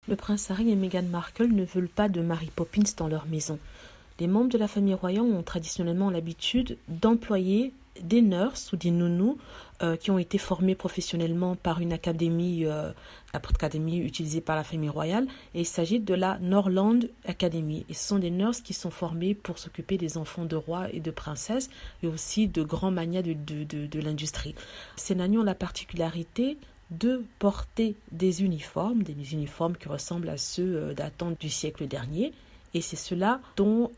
Le prince Harry et Meghan Markle ne veulent pas de Mary Poppins dans leur maison. Les membres de la famille royale ont traditionnellement l'habitude d'employer des nurses ou des nounous qui ont été formés professionnellement par une académie utilisée par la famille royale. Et il s'agit de la Norland Academy. Et ce sont des nurses qui sont formées pour s'occuper des enfants de rois et de princesses et aussi de grands magnats de l'industrie. Ces nannies ont la particularité de porter des uniformes qui ressemblent à ceux datant du siècle dernier. Et c'est cela dont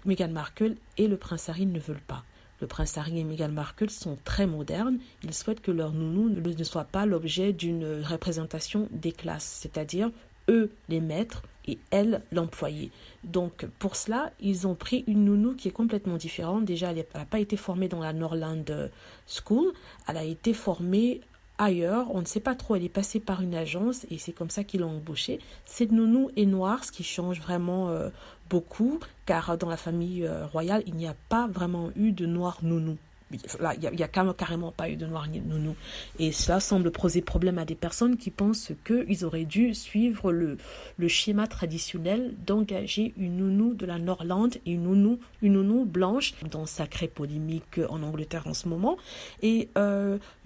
Meghan Markle et le prince Harry ne veulent pas. Le prince Harry et Meghan Markle sont très modernes. Ils souhaitent que leur nounou ne soit pas l'objet d'une représentation des classes, c'est-à-dire eux les maîtres et elle l'employée. Donc pour cela, ils ont pris une nounou qui est complètement différente. Déjà, elle n'a pas été formée dans la Norland School. Elle a été formée ailleurs, on ne sait pas trop, elle est passée par une agence et c'est comme ça qu'ils l'ont embauchée. Cette nounou est noire, ce qui change vraiment beaucoup, car dans la famille royale, il n'y a pas vraiment eu de noir nounou. Là, il n'y a carrément pas eu de noir nounou. Et cela semble poser problème à des personnes qui pensent qu'ils auraient dû suivre le schéma traditionnel d'engager une nounou de la Norland et une nounou blanche, dans sacrée polémique en Angleterre en ce moment. Et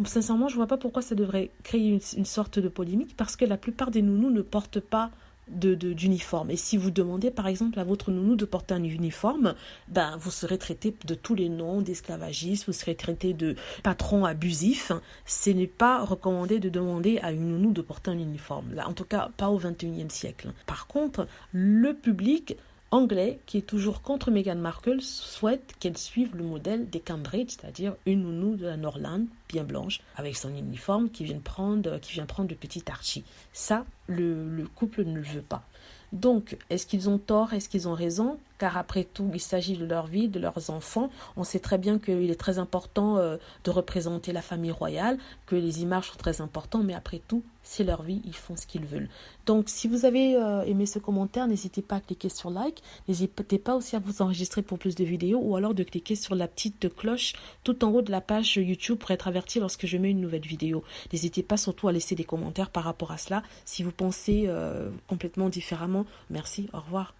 sincèrement, je ne vois pas pourquoi ça devrait créer une sorte de polémique, parce que la plupart des nounous ne portent pas d'uniforme. Et si vous demandez par exemple à votre nounou de porter un uniforme, ben vous serez traité de tous les noms d'esclavagistes, vous serez traité de patron abusif. Ce n'est pas recommandé de demander à une nounou de porter un uniforme. Là, en tout cas, pas au XXIe siècle. Par contre, le public anglais, qui est toujours contre Meghan Markle, souhaite qu'elle suive le modèle des Cambridge, c'est-à-dire une nounou de la Norland, bien blanche, avec son uniforme, qui vient prendre le petit Archie. Ça, le couple ne le veut pas. Donc, est-ce qu'ils ont tort? Est-ce qu'ils ont raison? Car après tout, il s'agit de leur vie, de leurs enfants. On sait très bien qu'il est très important de représenter la famille royale, que les images sont très importantes, mais après tout, c'est leur vie, ils font ce qu'ils veulent. Donc, si vous avez aimé ce commentaire, n'hésitez pas à cliquer sur like. N'hésitez pas aussi à vous enregistrer pour plus de vidéos ou alors de cliquer sur la petite cloche tout en haut de la page YouTube pour être averti lorsque je mets une nouvelle vidéo. N'hésitez pas surtout à laisser des commentaires par rapport à cela. Si vous pensez complètement différemment, merci, au revoir.